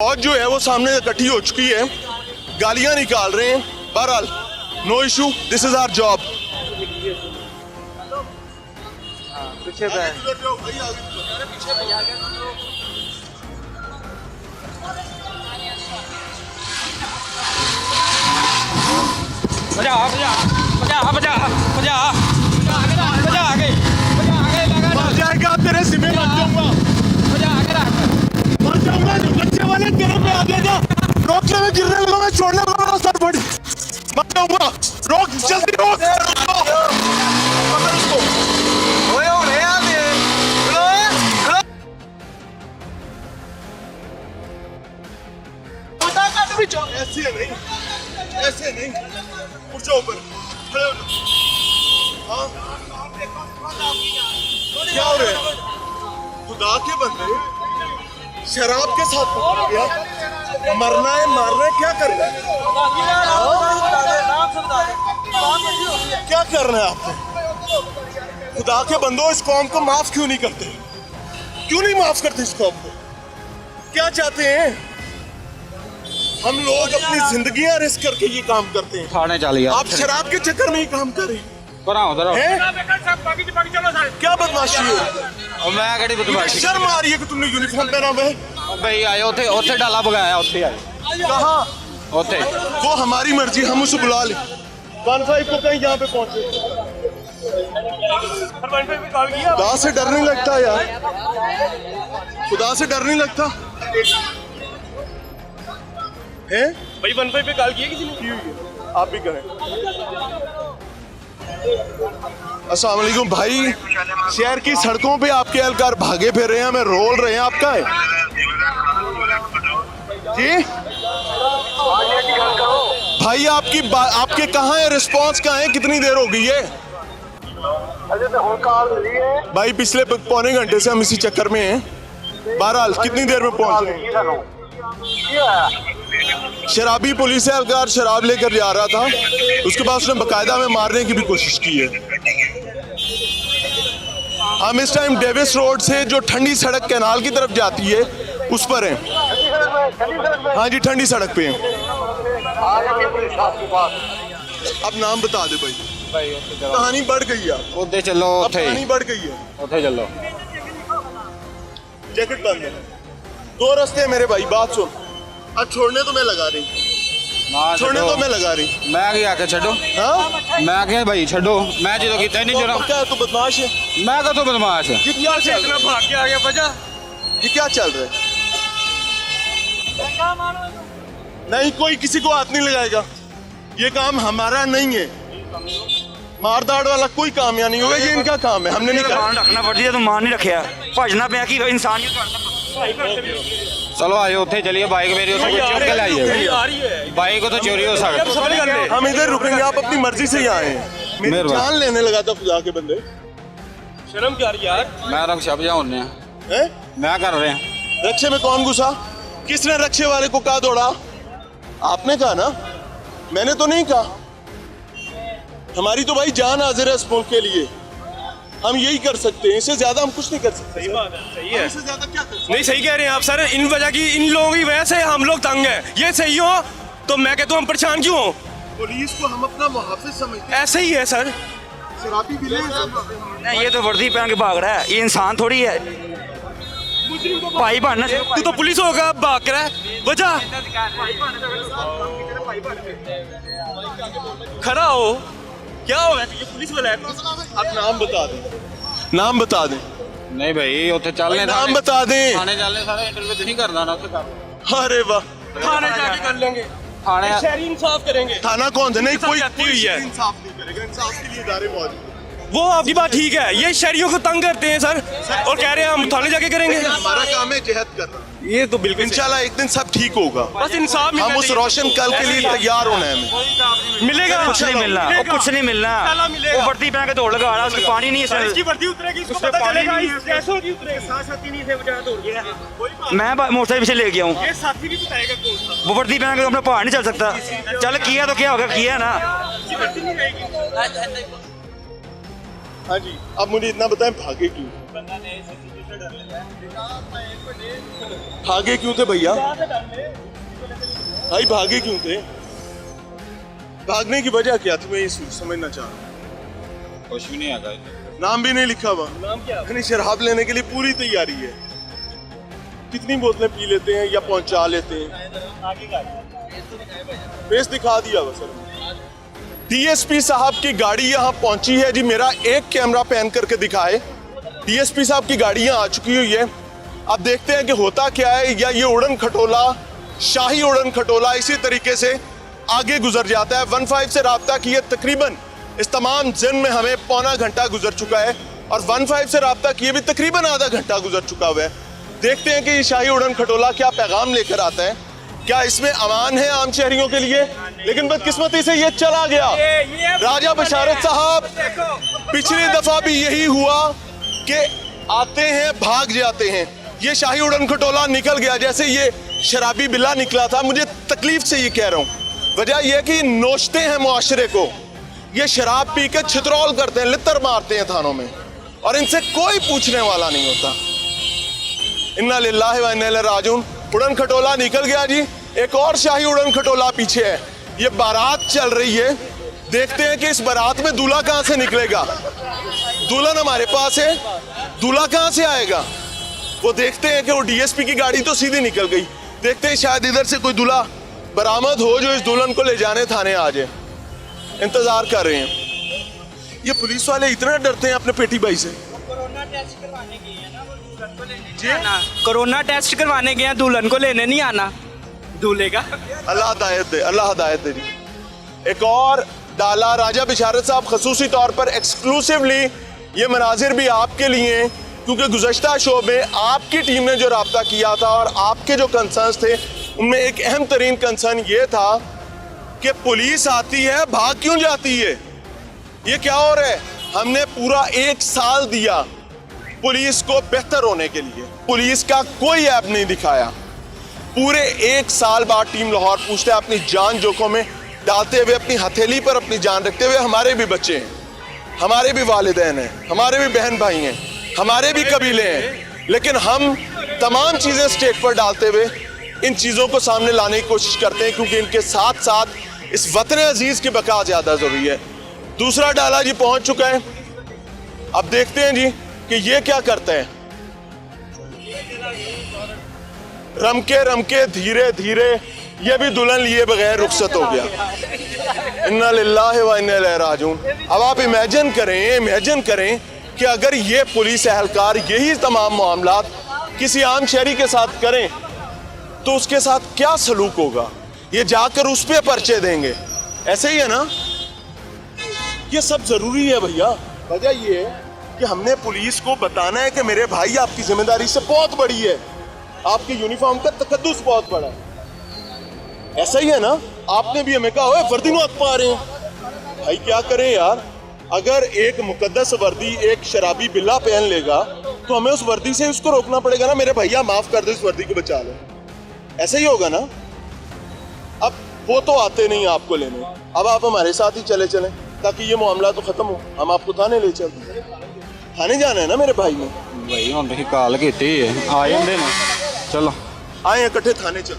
फौज जो है वो सामने इकट्ठी हो चुकी है, गालियां निकाल रहे हैं। बहरहाल no issue, this is our job. पीछे पे बजा बजा बजा बजा बजा बजा आगे मर जाएगा, तेरे सिमे लग जाऊंगा, बजा आगे रख मर जाऊंगा। बच्चे वाले तेरे पे आ जाएगा, रोकने में गिरने लगा, मैं छोड़ने लगा, सर बड़ी मर जाऊंगा। रोक, जल्दी रोक, पकड़ उसको। ओए हो रे आगे ऐसे नहीं, ऐसे नहीं, उठ जाओ ऊपर, खड़े हो जाओ। हाँ क्या हो रहा है? खुदा के बंदे शराब के साथ पकड़ा गया, मरना है मारना है, क्या करना है? क्या करना है आपको? खुदा के बंदो, इस कौम को माफ क्यों नहीं करते? क्यों नहीं माफ करते इस कौम को? क्या चाहते हैं? हम लोग अपनी जिंदगियां रिस्क करके ये काम करते हैं, थाने चल गया आप शराब के चक्कर में ही काम कर रहे हैं। उधर क्या बदमाशी है? और मैं केड़ी बदमाशी शर्म आ रही है कि तुमने यूनिफॉर्म पहना हुआ है? भाई आए ओथे ओथे डाला बगाया ओथे आए कहाँ? ओथे वो हमारी मर्जी, हम उसे बुला ले। 15 को कहीं यहाँ पे पहुंचे। खुदा से डर नहीं लगता यार, खुदा से डर नहीं लगता है? भाई 15 पे कॉल किया किसी ने? की हुई है, आप भी करें। अस्सलाम वालेकुम भाई, शहर की सड़कों पे आपके एहलकार भागे फिर रहे हैं, हमें रोल रहे हैं, आपका है जी भाई? आपके कहाँ है रिस्पांस, कहाँ है? कितनी देर हो गई है भाई? पिछले पौने घंटे से हम इसी चक्कर में हैं। बहरहाल कितनी देर में पहुंच रहे हैं? शराबी पुलिस एहलकार शराब लेकर जा रहा था, उसके बाद उसने बकायदा में मारने की भी कोशिश की है। हम इस टाइम डेविस रोड से जो ठंडी सड़क कैनाल की तरफ जाती है उस पर हैं। हाँ जी, ठंडी सड़क पे हैं। अब नाम बता दे भाई, कहानी बढ़ गई है, ओथे चलो ओथे कहानी बढ़ गई है। ओथे चलो जैकेट बंद है, दो रास्ते हैं मेरे भाई, बात सुन। अब छोड़ने तो मैं लगा रही, ना छोड़ने तो मैं लगा रही। मैं क्या आके छड्डो, हाँ मैं क्या भाई छड्डो, मैं जो कीता नहीं जरा, क्या तू बदमाश है? मैं कदों बदमाश है? ये क्या चल रहा है? भाग के आ गया बजा। ये क्या चल रहा है? नहीं, कोई किसी को हाथ नहीं लगाएगा, ये काम हमारा नहीं है। मार दाड़ वाला कोई काम या नहीं होगा, ये इनका काम है, हमने नहीं कहा। मान रखना पड़ती है, तो मान नहीं रखा, भजना पे कि इंसान चलो आयो उठे चलिए, बाइक मेरी उसे कोई चुक के लाइए, बाइक को तो चोरी हो सकती। हम इधर रुकेंगे, आप अपनी मर्जी से यहाँ आए हैं। मेरी मेहरबानी। जान लेने लगा था खुदा के बंदे, शर्म क्या रही यार? मैं रंग छप जाऊँ हैं? मैं कर रहे हैं। रक्षे में कौन घुसा? किसने रक्षे वाले को कहा दौड़ा? आपने कहा ना, मैंने तो नहीं कहा। हमारी तो भाई जान हाजिर है इस मुल्क के लिए, हम यही कर सकते हैं, इससे ज्यादा हम कुछ नहीं कर सकते। सही बात है, सही है। इससे ज्यादा क्या कर सकते? नहीं सही कह रहे हैं आप सर, इन वजह की, इन लोगों की वजह से हम लोग तंग हैं। ये सही हो तो मैं कहता हूँ हम परेशान क्यों हो? पुलिस को हम अपना मुहाफिज समझते हैं, ऐसे ही है सर। शराबी भी नहीं। ये तो वर्दी पहन के भाग रहा है, ये इंसान थोड़ी है भाई बनना। तू तो पुलिस होगा, भाग रहा है, वजह खड़ा हो, क्या हो? ये पुलिस वाला है। आप नाम बता दें, नाम बता दें, नहीं भाई उठे चलने नाम बता दें। थाने चलने सारा इंटरव्यू नहीं करना ना उसे कर अरे वाह, थाने जाके कर लेंगे, थाने शहरी इंसाफ करेंगे। थाना कौन सा? नहीं, कोई जाती हुई है। इंसाफ नहीं करेगा, इंसाफ के लिए इदारे मौजूद हैं। वो आपकी बात ठीक है, ये शहरियों को तंग करते हैं सर, और कह रहे हैं हम थाने जाके करेंगे। हमारा काम है जहद करना, ये तो बिल्कुल इंशाल्लाह एक दिन सब ठीक होगा। बस इंसाफ हम उस रोशन कल के लिए तैयार होना है हमें। मिलेगा, कुछ नहीं मिलना, और कुछ नहीं मिलना। इंशाल्लाह मिलेगा। वो वर्दी पहन के दौड़ लगा रहा है, उसकी पानी नहीं है। इसकी वर्दी उतरेगी, इसको उसमें पता पानी चलेगा नहीं है। इस कैसों की उतरेगी। साथी नहीं थे वजह दौड़ गया। मैं मोटरसाइकिल पीछे ले गया हूँ, ये साथी भी बताएगा कौन सा। वो वर्दी पहन के अपना पहाड़ नहीं चल सकता। चल किया तो क्या होगा, किया ना। इसकी वर्दी नहीं रहेगी। हाँ जी, अब मुझे इतना बताएं, भागे क्यों? भागे क्यों थे भैया? भाई भागे क्यों थे? भागने की वजह क्या थी? मैं ये समझना चाह रहा हूँ। कुछ भी नहीं आता। नाम भी नहीं लिखा हुआ। नाम क्या? यानी शराब लेने के लिए पूरी तैयारी है। कितनी बोतलें पी लेते हैं या पहुंचा लेते हैं? फेस दिखा दिया बस। डीएसपी साहब की गाड़ी यहाँ पहुंची है जी। मेरा एक कैमरा पैन करके दिखाए। डीएसपी साहब की गाड़ी यहाँ आ चुकी हुई है। अब देखते हैं कि होता क्या है, या ये उड़न खटोला, शाही उड़न खटोला इसी तरीके से आगे गुजर जाता है। 15 से राब्ता किए तकरीबन इस तमाम जिन में हमें पौना घंटा गुजर चुका है, और 15 से राब्ता किए भी तकरीबन आधा घंटा गुजर चुका हुआ है। देखते हैं कि ये शाही उड़न खटोला क्या पैगाम लेकर आता है। क्या इसमें अमान है आम शहरियों के लिए? लेकिन बदकिस्मती से ये चला गया। राजा बशारत साहब, पिछली दफा भी यही हुआ कि आते हैं भाग जाते हैं। ये शाही उड़न खटोला निकल गया जैसे ये शराबी बिल्ला निकला था। मुझे तकलीफ से ये कह रहा हूँ। वजह यह कि नोचते हैं मुआशरे को, ये शराब पी के छितरौल करते हैं, लित्तर मारते हैं थानों में, और इनसे कोई पूछने वाला नहीं होता। इन्ना लिल्लाहि व इन्ना इलैहि राजिऊन। उड़न खटोला निकल गया जी। एक और शाही उड़न खटोला पीछे है। ये बारात चल रही है। देखते हैं कि इस बारात में दूल्हा कहां से निकलेगा। दुल्हन हमारे पास है, दूल्हा कहां से आएगा? वो देखते हैं कि वो डीएसपी की गाड़ी तो सीधी निकल गई। देखते हैं शायद इधर से कोई दूल्हा बरामद हो जो इस दुल्हन को ले जाने थाने आ जाए। इंतजार कर रहे हैं। ये पुलिस वाले इतना डरते हैं अपने पेटी भाई से। कोरोना टेस्ट करवाने गए हैं ना, वो दुल्हन को लेने नहीं आना। कोरोना टेस्ट करवाने गए हैं, दुल्हन को लेने नहीं आना दूल्हे का। अल्लाह हिदायत दे, अल्लाह हिदायत दे जी। एक और डाला राजा बिशारत साहब, खसूसी तौर पर एक्सक्लूसिवली ये मनाजिर भी आपके लिए हैं, क्योंकि गुज़श्ता शो में आपकी टीम ने जो राब्ता किया था और आपके जो कंसर्न्स थे, उनमें एक अहम तरीन कंसर्न ये था कि पुलिस आती है, भाग क्यों जाती है? ये क्या हो रहा है? हमने पूरा 1 साल दिया पुलिस को बेहतर होने के लिए। पुलिस का कोई ऐप नहीं दिखाया। पूरे 1 साल बाद टीम लाहौर पूछता है अपनी जान जोखों में डालते हुए, अपनी हथेली पर अपनी जान रखते हुए, हमारे भी बच्चे हैं, हमारे भी वालिदैन हैं, हमारे भी बहन भाई हैं, हमारे भी कबीले हैं, लेकिन हम तमाम चीज़ें स्टेज पर डालते हुए इन चीज़ों को सामने लाने की कोशिश करते हैं, क्योंकि इनके साथ साथ इस वतन अजीज़ की बका ज़्यादा ज़रूरी है। दूसरा डाला जी पहुंच चुका है। अब देखते हैं जी कि ये क्या करते हैं। रमके धीरे धीरे ये भी दुल्हन लिए बगैर रुखसत हो गया। इन्ना लिल्लाहि व इन्ना इलैहि राजिऊन। अब आप इमेजिन करें कि अगर ये पुलिस एहलकार यही तमाम मामलात किसी आम शहरी के साथ करें तो उसके साथ क्या सलूक होगा। ये जाकर उस पे पर्चे देंगे। ऐसे ही है ना। ये सब जरूरी है भैया। वजह ये है कि हमने पुलिस को बताना है कि मेरे भाई आपकी जिम्मेदारी से बहुत बड़ी है, आपकी यूनिफॉर्म का तकद्दुस बहुत बड़ा है। ऐसा ही है ना। आपने भी हमें कहा ओए वर्दी में पा रहे हैं। भाई क्या करें यार, अगर एक मुकद्दस वर्दी एक शराबी बिल्ला पहन लेगा तो हमें उस वर्दी से उसको रोकना पड़ेगा ना। मेरे भैया माफ कर दो, इस वर्दी को बचा लो। ऐसा ही होगा ना। अब वो तो आते नहीं आपको लेने, अब आप हमारे साथ ही चले चलें ताकि ये मामला तो खत्म हो। हम आपको थाने ले चलते। थाने जाना है ना मेरे भाई ने। भाई हम काल की आ जाते ना। चलो आए इकट्ठे थाने चल।